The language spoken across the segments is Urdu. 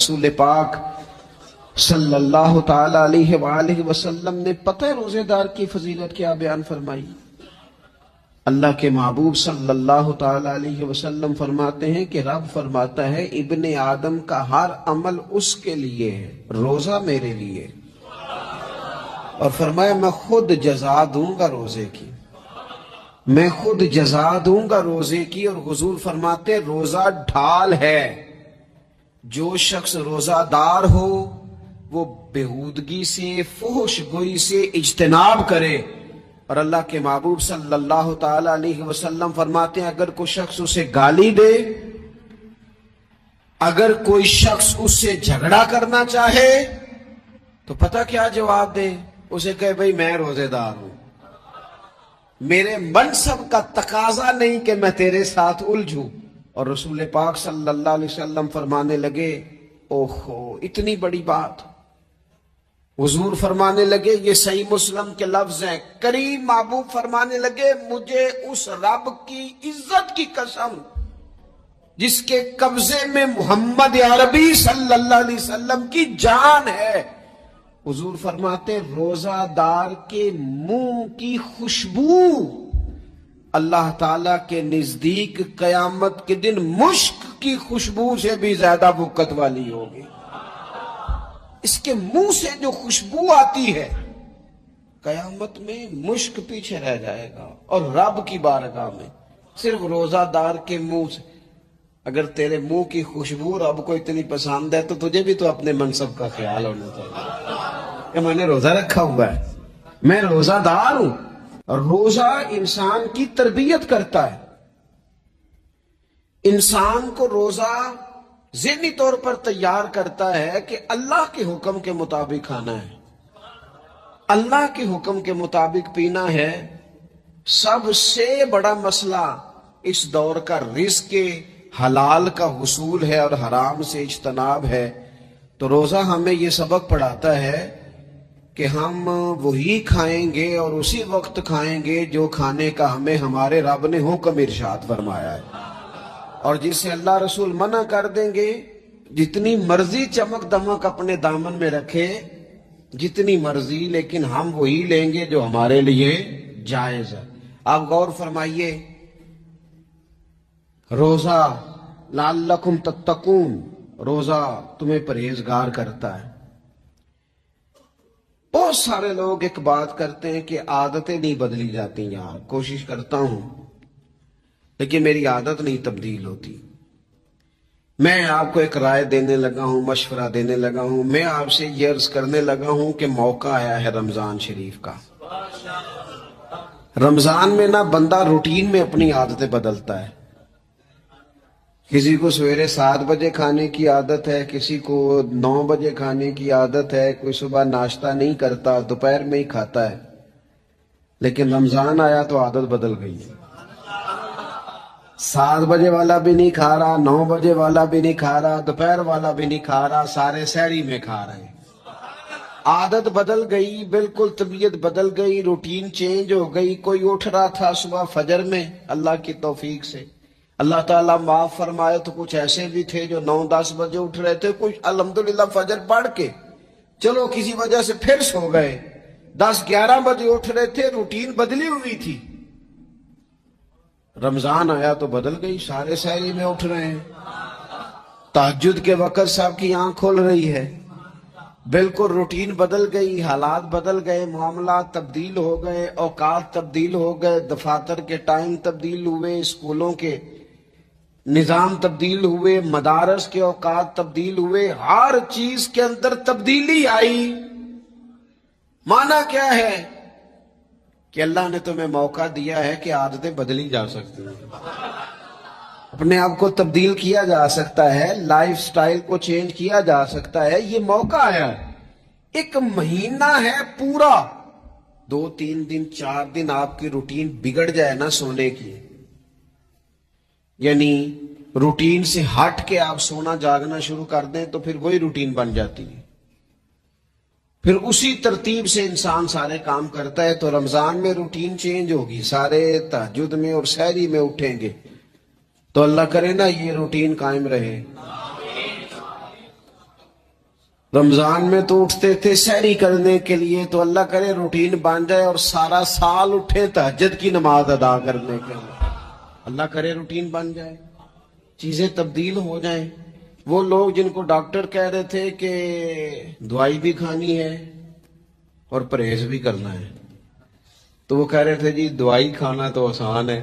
رسول پاک صلی اللہ تعالی علیہ وآلہ وسلم نے پتہ روزے دار کی فضیلت کیا بیان فرمائی؟ اللہ کے محبوب صلی اللہ تعالی علیہ وسلم فرماتے ہیں کہ رب فرماتا ہے ابن آدم کا ہر عمل اس کے لیے ہے، روزہ میرے لیے، اور فرمایا میں خود جزا دوں گا روزے کی، میں خود جزا دوں گا روزے کی۔ اور حضور فرماتے ہیں روزہ ڈھال ہے، جو شخص روزہ دار ہو وہ بےہودگی سے، فحش گوئی سے اجتناب کرے۔ اور اللہ کے محبوب صلی اللہ تعالی علیہ وسلم فرماتے ہیں اگر کوئی شخص اسے گالی دے، اگر کوئی شخص اس سے جھگڑا کرنا چاہے تو پتہ کیا جواب دے؟ اسے کہے بھئی میں روزے دار ہوں، میرے منصب کا تقاضا نہیں کہ میں تیرے ساتھ الجھوں۔ اور رسول پاک صلی اللہ علیہ وسلم فرمانے لگے اوہو اتنی بڑی بات! حضور فرمانے لگے، یہ صحیح مسلم کے لفظ ہیں، کریم محبوب فرمانے لگے مجھے اس رب کی عزت کی قسم جس کے قبضے میں محمد عربی صلی اللہ علیہ وسلم کی جان ہے، حضور فرماتے روزہ دار کے منہ کی خوشبو اللہ تعالیٰ کے نزدیک قیامت کے دن مشک کی خوشبو سے بھی زیادہ بکت والی ہوگی۔ اس کے منہ سے جو خوشبو آتی ہے قیامت میں مشک پیچھے رہ جائے گا، اور رب کی بارگاہ میں صرف روزہ دار کے منہ سے۔ اگر تیرے منہ کی خوشبو رب کو اتنی پسند ہے تو تجھے بھی تو اپنے منصب کا خیال ہونا چاہیے کہ میں نے روزہ رکھا ہوا ہے، میں روزہ دار ہوں۔ اور روزہ انسان کی تربیت کرتا ہے، انسان کو روزہ ذہنی طور پر تیار کرتا ہے کہ اللہ کے حکم کے مطابق کھانا ہے، اللہ کے حکم کے مطابق پینا ہے۔ سب سے بڑا مسئلہ اس دور کا رزق حلال کا حصول ہے اور حرام سے اجتناب ہے۔ تو روزہ ہمیں یہ سبق پڑھاتا ہے کہ ہم وہی کھائیں گے اور اسی وقت کھائیں گے جو کھانے کا ہمیں ہمارے رب نے حکم ارشاد فرمایا ہے، اور جس سے اللہ رسول منع کر دیں گے جتنی مرضی چمک دمک اپنے دامن میں رکھے، جتنی مرضی، لیکن ہم وہی لیں گے جو ہمارے لیے جائز ہے۔ آپ غور فرمائیے، روزہ لعلکم تتقون، روزہ تمہیں پرہیزگار کرتا ہے۔ بہت سارے لوگ ایک بات کرتے ہیں کہ عادتیں نہیں بدلی جاتی، یار کوشش کرتا ہوں لیکن میری عادت نہیں تبدیل ہوتی۔ میں آپ کو ایک رائے دینے لگا ہوں، مشورہ دینے لگا ہوں، میں آپ سے یہ عرض کرنے لگا ہوں کہ موقع آیا ہے رمضان شریف کا۔ رمضان میں بندہ روٹین میں اپنی عادتیں بدلتا ہے۔ کسی کو سویرے 7 بجے کھانے کی عادت ہے، کسی کو 9 بجے کھانے کی عادت ہے، کوئی صبح ناشتہ نہیں کرتا، دوپہر میں ہی کھاتا ہے۔ لیکن رمضان آیا تو عادت بدل گئی ہے، 7 بجے والا بھی نہیں کھا رہا، 9 بجے والا بھی نہیں کھا رہا، دوپہر والا بھی نہیں کھا رہا، سارے سحری میں کھا رہے ہیں۔ عادت بدل گئی، بالکل طبیعت بدل گئی، روٹین چینج ہو گئی۔ کوئی اٹھ رہا تھا صبح فجر میں اللہ کی توفیق سے، اللہ تعالیٰ معاف فرمائے، تو کچھ ایسے بھی تھے جو 9-10 بجے اٹھ رہے تھے، کچھ الحمدللہ فجر پڑھ کے چلو کسی وجہ سے پھر سو گئے، 10-11 بجے اٹھ رہے تھے، روٹین بدلی ہوئی تھی۔ رمضان آیا تو بدل گئی، سارے سحری میں اٹھ رہے ہیں، تہجد کے وقت سب کی آنکھ کھل رہی ہے، بالکل روٹین بدل گئی، حالات بدل گئے، معاملات تبدیل ہو گئے، اوقات تبدیل ہو گئے، دفاتر کے ٹائم تبدیل ہوئے، اسکولوں کے نظام تبدیل ہوئے، مدارس کے اوقات تبدیل ہوئے، ہر چیز کے اندر تبدیلی آئی۔ معنی کیا ہے؟ کہ اللہ نے تمہیں موقع دیا ہے کہ عادتیں بدلی جا سکتی ہیں، اپنے آپ کو تبدیل کیا جا سکتا ہے، لائف سٹائل کو چینج کیا جا سکتا ہے۔ یہ موقع آیا ہے، ایک مہینہ ہے پورا، 2-3 دن 4 دن آپ کی روٹین بگڑ جائے نا سونے کی، یعنی روٹین سے ہٹ کے آپ سونا جاگنا شروع کر دیں تو پھر وہی روٹین بن جاتی ہے، پھر اسی ترتیب سے انسان سارے کام کرتا ہے۔ تو رمضان میں روٹین چینج ہوگی، سارے تہجد میں اور سحری میں اٹھیں گے، تو اللہ کرے نا یہ روٹین قائم رہے۔ رمضان میں تو اٹھتے تھے سحری کرنے کے لیے، تو اللہ کرے روٹین بن جائے اور سارا سال اٹھے تہجد کی نماز ادا کرنے کے لیے۔ اللہ کرے روٹین بن جائے، چیزیں تبدیل ہو جائیں۔ وہ لوگ جن کو ڈاکٹر کہہ رہے تھے کہ دوائی بھی کھانی ہے اور پرہیز بھی کرنا ہے، تو وہ کہہ رہے تھے جی دوائی کھانا تو آسان ہے،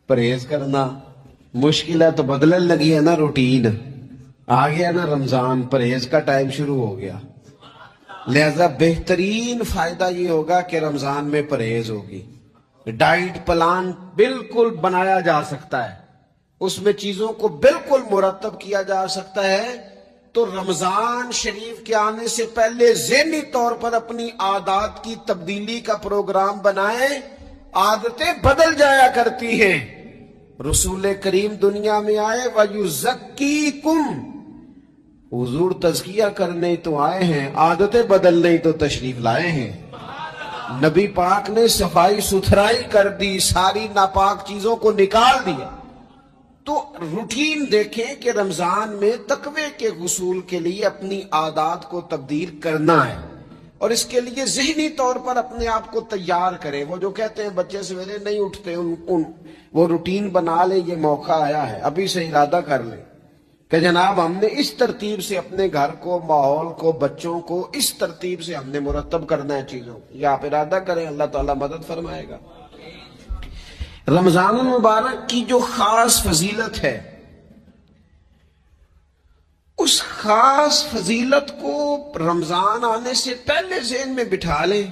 پرہیز کرنا مشکل ہے، تو بدلنے لگی ہے نا روٹین، آ گیا نا رمضان، پرہیز کا ٹائم شروع ہو گیا۔ لہذا بہترین فائدہ یہ ہوگا کہ رمضان میں پرہیز ہوگی، ڈائٹ پلان بالکل بنایا جا سکتا ہے، اس میں چیزوں کو بالکل مرتب کیا جا سکتا ہے۔ تو رمضان شریف کے آنے سے پہلے ذہنی طور پر اپنی عادات کی تبدیلی کا پروگرام بنائیں۔ عادتیں بدل جایا کرتی ہیں۔ رسول کریم دنیا میں آئے وَيُزَكِّيكُمْ، حضور تزکیہ کرنے تو آئے ہیں، عادتیں بدلنے تو تشریف لائے ہیں۔ نبی پاک نے صفائی ستھرائی کر دی، ساری ناپاک چیزوں کو نکال دیا۔ تو روٹین دیکھیں کہ رمضان میں تقوی کے حصول کے لیے اپنی عادات کو تبدیل کرنا ہے، اور اس کے لیے ذہنی طور پر اپنے آپ کو تیار کریں۔ وہ جو کہتے ہیں بچے سویرے نہیں اٹھتے، وہ روٹین بنا لیں، یہ موقع آیا ہے، ابھی سے ارادہ کر لیں کہ جناب ہم نے اس ترتیب سے اپنے گھر کو، ماحول کو، بچوں کو اس ترتیب سے ہم نے مرتب کرنا ہے چیزوں کو۔ یہ آپ ارادہ کریں، اللہ تعالیٰ مدد فرمائے گا۔ رمضان المبارک کی جو خاص فضیلت ہے، اس خاص فضیلت کو رمضان آنے سے پہلے ذہن میں بٹھا لیں،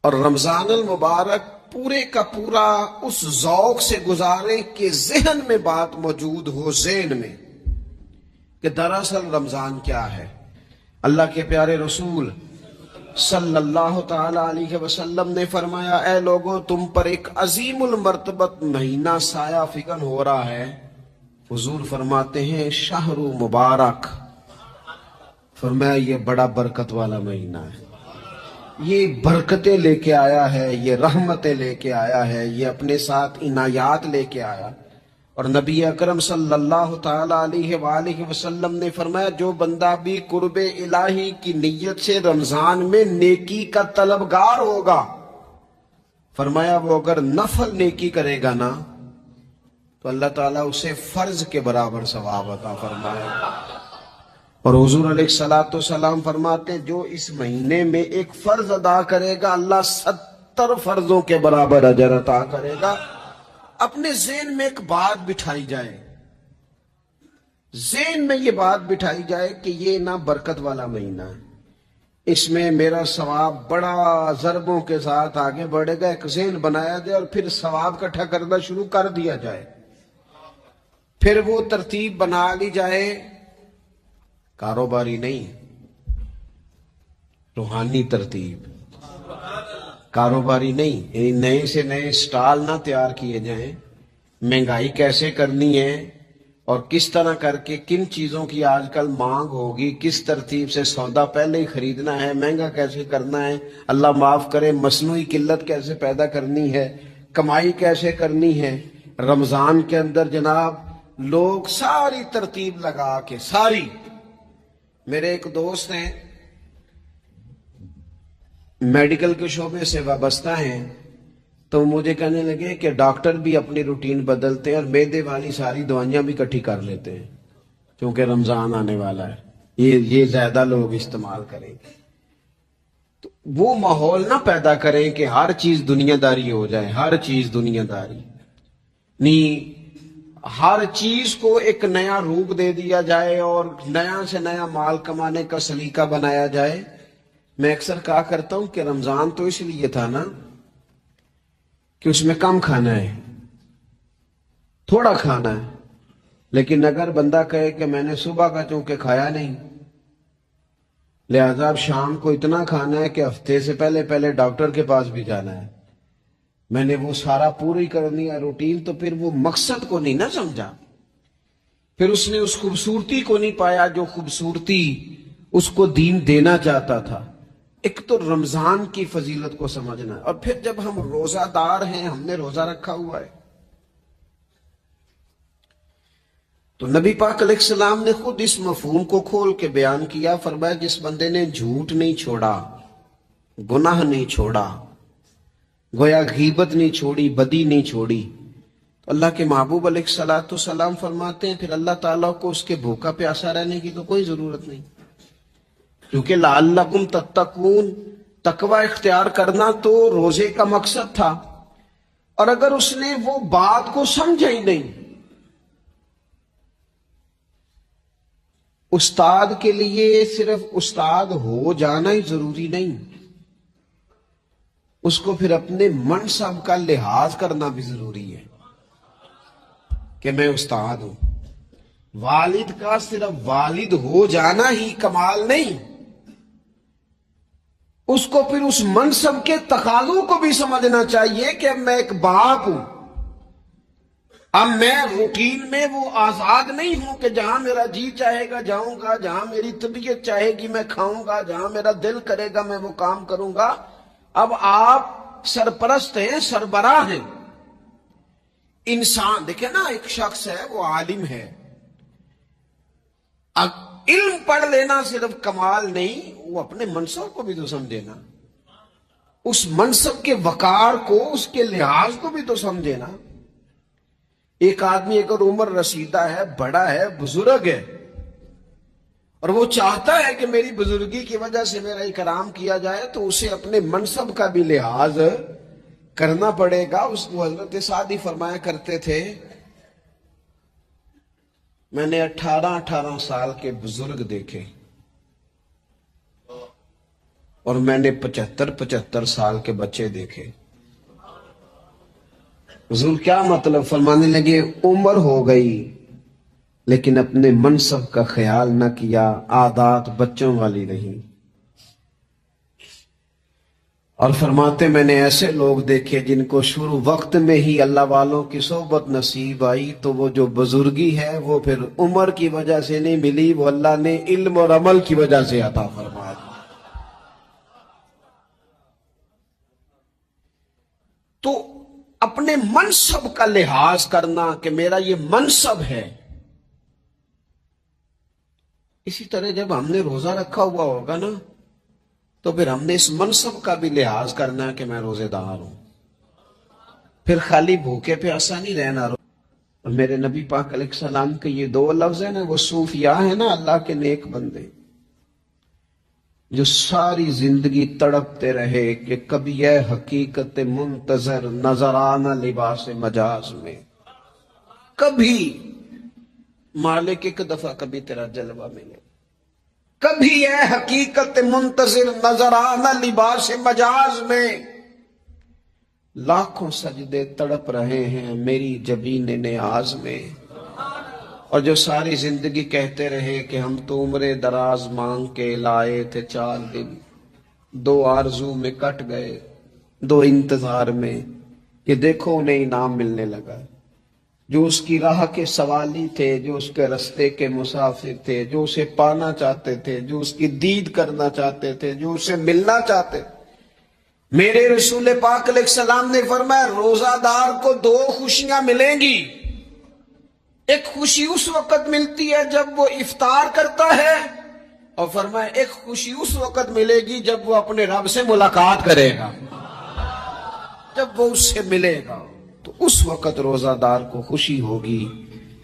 اور رمضان المبارک پورے کا پورا اس ذوق سے گزاریں کہ ذہن میں بات موجود ہو، ذہن میں، کہ دراصل رمضان کیا ہے۔ اللہ کے پیارے رسول صلی اللہ تعالی علیہ وسلم نے فرمایا، اے لوگوں تم پر ایک عظیم المرتبت مہینہ سایہ فکن ہو رہا ہے۔ حضور فرماتے ہیں شہر مبارک، فرمایا یہ بڑا برکت والا مہینہ ہے، یہ برکتیں لے کے آیا ہے، یہ رحمتیں لے کے آیا ہے، یہ اپنے ساتھ عنایات لے کے آیا۔ اور نبی اکرم صلی اللہ تعالی علیہ وآلہ وسلم نے فرمایا، جو بندہ بھی قرب الہی کی نیت سے رمضان میں نیکی کا طلبگار ہوگا، فرمایا وہ اگر نفل نیکی کرے گا نا تو اللہ تعالیٰ اسے فرض کے برابر ثواب عطا فرمائے گا۔ اور حضور علیہ السلام فرماتے ہیں جو اس مہینے میں ایک فرض ادا کرے گا، اللہ 70 فرضوں کے برابر اجر عطا کرے گا۔ اپنے ذہن میں ایک بات بٹھائی جائے، ذہن میں یہ بات بٹھائی جائے کہ یہ نا برکت والا مہینہ ہے، اس میں میرا ثواب بڑا ضربوں کے ساتھ آگے بڑھے گا۔ ایک ذہن بنایا جائے اور پھر ثواب اکٹھا کرنا شروع کر دیا جائے۔ پھر وہ ترتیب بنا لی جائے، کاروباری نہیں، روحانی ترتیب، کاروباری نہیں، نئے سے نئے سٹال نہ تیار کیے جائیں، مہنگائی کیسے کرنی ہے اور کس طرح کر کے کن چیزوں کی آج کل مانگ ہوگی، کس ترتیب سے سودا پہلے ہی خریدنا ہے، مہنگا کیسے کرنا ہے، اللہ معاف کرے مصنوعی قلت کیسے پیدا کرنی ہے، کمائی کیسے کرنی ہے۔ رمضان کے اندر جناب لوگ ساری ترتیب لگا کے، ساری، میرے ایک دوست ہیں میڈیکل کے شعبے سے وابستہ ہیں، تو مجھے کہنے لگے کہ ڈاکٹر بھی اپنی روٹین بدلتے ہیں اور معدے والی ساری دوائیاں بھی اکٹھی کر لیتے ہیں کیونکہ رمضان آنے والا ہے، یہ زیادہ لوگ استعمال کریں گے۔ تو وہ ماحول نہ پیدا کریں کہ ہر چیز دنیا داری ہو جائے، ہر چیز دنیا داری نہیں، ہر چیز کو ایک نیا روپ دے دیا جائے اور نیا سے نیا مال کمانے کا سلیقہ بنایا جائے۔ میں اکثر کہا کرتا ہوں کہ رمضان تو اس لیے تھا نا کہ اس میں کم کھانا ہے، تھوڑا کھانا ہے، لیکن اگر بندہ کہے کہ میں نے صبح کا چونکہ کھایا نہیں، لہذا اب شام کو اتنا کھانا ہے کہ ہفتے سے پہلے ڈاکٹر کے پاس بھی جانا ہے، میں نے وہ سارا پوری کرنی ہے روٹین، تو پھر وہ مقصد کو نہیں نہ سمجھا، پھر اس نے اس خوبصورتی کو نہیں پایا جو خوبصورتی اس کو دین دینا چاہتا تھا۔ ایک تو رمضان کی فضیلت کو سمجھنا ہے، اور پھر جب ہم روزہ دار ہیں، ہم نے روزہ رکھا ہوا ہے، تو نبی پاک علیہ السلام نے خود اس مفہوم کو کھول کے بیان کیا، فرمایا جس بندے نے جھوٹ نہیں چھوڑا، گناہ نہیں چھوڑا، گویا غیبت نہیں چھوڑی، بدی نہیں چھوڑی، تو اللہ کے محبوب علیہ السلام فرماتے ہیں پھر اللہ تعالیٰ کو اس کے بھوکا پیاسا رہنے کی تو کوئی ضرورت نہیں، کیونکہ لعلکم تتقون، تقوی اختیار کرنا تو روزے کا مقصد تھا، اور اگر اس نے وہ بات کو سمجھا ہی نہیں، استاد کے لیے صرف استاد ہو جانا ہی ضروری نہیں، اس کو پھر اپنے منصب کا لحاظ کرنا بھی ضروری ہے کہ میں استاد ہوں۔ والد کا صرف والد ہو جانا ہی کمال نہیں، اس کو پھر اس منصب کے تقاضوں کو بھی سمجھنا چاہیے کہ اب میں ایک باپ ہوں، اب میں روٹین میں وہ آزاد نہیں ہوں کہ جہاں میرا جی چاہے گا جاؤں گا، جہاں میری طبیعت چاہے گی میں کھاؤں گا، جہاں میرا دل کرے گا میں وہ کام کروں گا۔ اب آپ سرپرست ہیں، سربراہ ہیں۔ انسان دیکھیں نا، ایک شخص ہے وہ عالم ہے، اب علم پڑھ لینا صرف کمال نہیں، وہ اپنے منصب کو بھی تو سمجھے نا، اس منصب کے وقار کو، اس کے لحاظ کو بھی تو سمجھے نا۔ ایک آدمی اگر عمر رسیدہ ہے، بڑا ہے، بزرگ ہے، اور وہ چاہتا ہے کہ میری بزرگی کی وجہ سے میرا اکرام کیا جائے، تو اسے اپنے منصب کا بھی لحاظ کرنا پڑے گا۔ اس کو حضرت سعدی فرمایا کرتے تھے، میں نے 18 سال کے بزرگ دیکھے اور میں نے 75 سال کے بچے دیکھے۔ حضور کیا مطلب؟ فرمانے لگے عمر ہو گئی لیکن اپنے منصب کا خیال نہ کیا، عادات بچوں والی رہی۔ اور فرماتے میں نے ایسے لوگ دیکھے جن کو شروع وقت میں ہی اللہ والوں کی صحبت نصیب آئی، تو وہ جو بزرگی ہے وہ پھر عمر کی وجہ سے نہیں ملی، وہ اللہ نے علم اور عمل کی وجہ سے عطا فرما دی۔ تو اپنے منصب کا لحاظ کرنا کہ میرا یہ منصب ہے۔ اسی طرح جب ہم نے روزہ رکھا ہوا ہوگا نا، تو پھر ہم نے اس منصب کا بھی لحاظ کرنا ہے کہ میں روزے دار ہوں، پھر خالی بھوکے پیاسا نہیں رہنا۔ اور میرے نبی پاک علیہ السلام کے یہ 2 لفظ ہیں نا، وہ صوفیاء ہیں نا، اللہ کے نیک بندے جو ساری زندگی تڑپتے رہے کہ کبھی یہ حقیقت منتظر نظر آنا لباس مجاز میں، کبھی مالک ایک دفعہ کبھی تیرا جلوہ ملے، کبھی یہ حقیقت منتظر نظر آنا لباس مجاز میں۔ لاکھوں سجدے تڑپ رہے ہیں میری جبین نیاز میں، اور جو ساری زندگی کہتے رہے کہ ہم تو عمر دراز مانگ کے لائے تھے 4 دن، 2 آرزو میں کٹ گئے، 2 انتظار میں، یہ دیکھو انہیں انعام ملنے لگا۔ جو اس کی راہ کے سوالی تھے، جو اس کے رستے کے مسافر تھے، جو اسے پانا چاہتے تھے، جو اس کی دید کرنا چاہتے تھے، جو اسے ملنا چاہتے تھے، میرے رسول پاک علیہ السلام نے فرمایا روزہ دار کو 2 خوشیاں ملیں گی۔ ایک خوشی اس وقت ملتی ہے جب وہ افطار کرتا ہے، اور فرمایا ایک خوشی اس وقت ملے گی جب وہ اپنے رب سے ملاقات کرے گا، جب وہ اس سے ملے گا، تو اس وقت روزہ دار کو خوشی ہوگی۔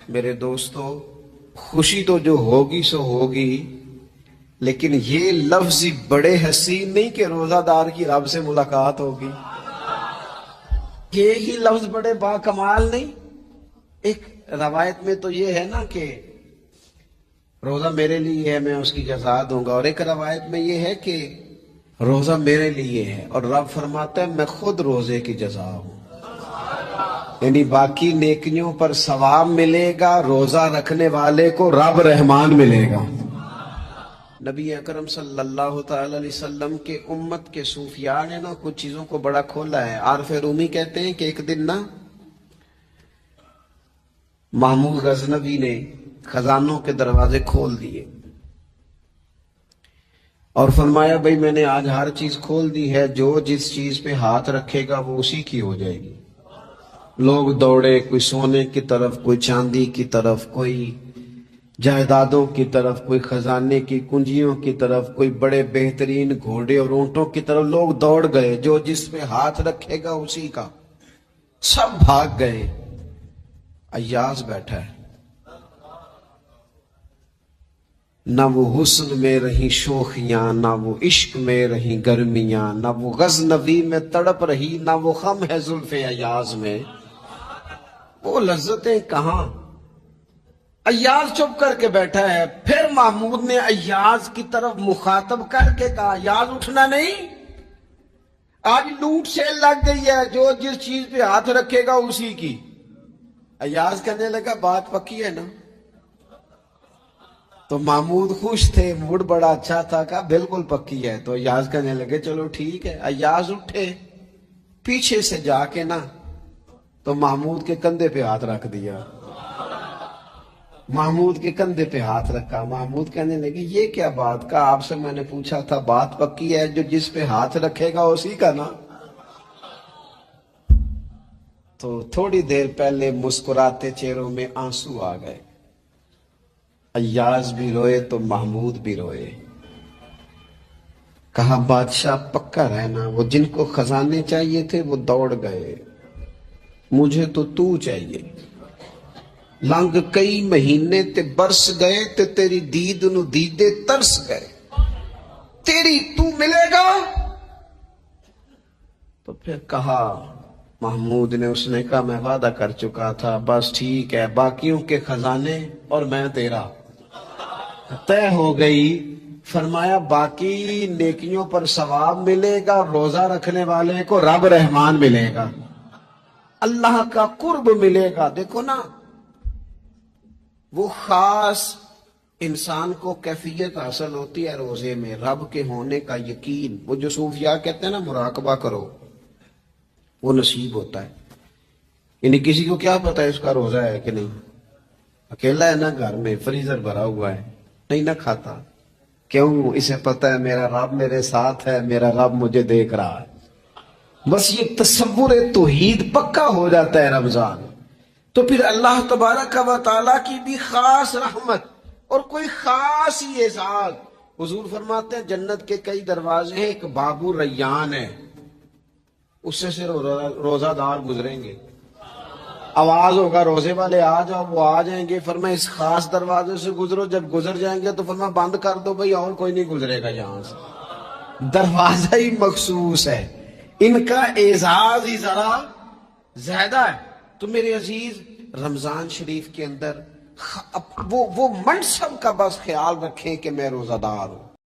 میرے دوستو، خوشی تو جو ہوگی سو ہوگی، لیکن یہ لفظ بڑے حسین نہیں کہ روزہ دار کی رب سے ملاقات ہوگی، یہی لفظ بڑے با کمال نہیں۔ ایک روایت میں تو یہ ہے نا کہ روزہ میرے لیے ہے، میں اس کی جزا دوں گا، اور ایک روایت میں یہ ہے کہ روزہ میرے لیے ہے اور رب فرماتا ہے میں خود روزے کی جزا ہوں، یعنی باقی نیکیوں پر ثواب ملے گا، روزہ رکھنے والے کو رب رحمان ملے گا۔ نبی اکرم صلی اللہ تعالی علیہ وسلم کے امت کے صوفیاء نے نا کچھ چیزوں کو بڑا کھولا ہے۔ عارف رومی کہتے ہیں کہ ایک دن نا محمود غزنوی نے خزانوں کے دروازے کھول دیے اور فرمایا بھئی میں نے آج ہر چیز کھول دی ہے، جو جس چیز پہ ہاتھ رکھے گا وہ اسی کی ہو جائے گی۔ لوگ دوڑے، کوئی سونے کی طرف، کوئی چاندی کی طرف، کوئی جائیدادوں کی طرف، کوئی خزانے کی کنجیوں کی طرف، کوئی بڑے بہترین گھوڑے اور اونٹوں کی طرف لوگ دوڑ گئے، جو جس پہ ہاتھ رکھے گا اسی کا، سب بھاگ گئے۔ ایاز بیٹھا ہے، نہ وہ حسن میں رہی شوخیاں، نہ وہ عشق میں رہی گرمیاں، نہ وہ غزنوی میں تڑپ رہی، نہ وہ خم ہے زلف ایاز میں، وہ لذتیں کہاں۔ ایاز چپ کر کے بیٹھا ہے۔ پھر محمود نے ایاز کی طرف مخاطب کر کے کہا، ایاز اٹھنا نہیں، آج لوٹ سیل لگ گئی ہے، جو جس چیز پہ ہاتھ رکھے گا اسی کی۔ ایاز کہنے لگا بات پکی ہے نا؟ تو محمود خوش تھے، موڈ بڑا اچھا تھا، کہا بالکل پکی ہے۔ تو ایاز کہنے لگے چلو ٹھیک ہے۔ ایاز اٹھے، پیچھے سے جا کے نا تو محمود کے کندھے پہ ہاتھ رکھ دیا، محمود کے کندھے پہ ہاتھ رکھا۔ محمود کہنے لگے یہ کیا بات کا، آپ سے میں نے پوچھا تھا بات پکی ہے، جو جس پہ ہاتھ رکھے گا اسی کا نا۔ تو تھوڑی دیر پہلے مسکراتے چہروں میں آنسو آ گئے، ایاز بھی روئے تو محمود بھی روئے۔ کہا بادشاہ پکا رہنا، وہ جن کو خزانے چاہیے تھے وہ دوڑ گئے، مجھے تو چاہیے۔ لنگ کئی مہینے تے برس گئے تے تیری دید نو دیدے ترس گئے، تیری تو ملے گا۔ تو پھر کہا محمود نے، اس نے کہا میں وعدہ کر چکا تھا، بس ٹھیک ہے، باقیوں کے خزانے اور میں تیرا طے ہو گئی۔ فرمایا باقی نیکیوں پر ثواب ملے گا، روزہ رکھنے والے کو رب رحمان ملے گا، اللہ کا قرب ملے گا۔ دیکھو نا، وہ خاص انسان کو کیفیت حاصل ہوتی ہے روزے میں، رب کے ہونے کا یقین۔ وہ جو صوفیاء کہتے ہیں نا مراقبہ کرو، وہ نصیب ہوتا ہے۔ یعنی کسی کو کیا پتا ہے اس کا روزہ ہے کہ نہیں، اکیلا ہے نا گھر میں، فریزر بھرا ہوا ہے، نہیں نہ کھاتا، کیوں؟ اسے پتا ہے میرا رب میرے ساتھ ہے، میرا رب مجھے دیکھ رہا ہے۔ بس یہ تصور توحید پکا ہو جاتا ہے رمضان، تو پھر اللہ تبارک و تعالیٰ کی بھی خاص رحمت اور کوئی خاص ہی اعزاز۔ حضور فرماتے ہیں جنت کے کئی دروازے ہیں، ایک باب الریان ہے، اس سے صرف روزہ دار گزریں گے، آواز ہوگا روزے والے آ جاؤ، وہ آ جائیں گے۔ فرمایا اس خاص دروازے سے گزرو، جب گزر جائیں گے تو فرمایا بند کر دو بھئی، اور کوئی نہیں گزرے گا یہاں سے، دروازہ ہی مخصوص ہے، ان کا اعزاز ہی ذرا زیادہ ہے۔ تو میرے عزیز، رمضان شریف کے اندر وہ منصب کا بس خیال رکھیں کہ میں روزہ دار ہوں،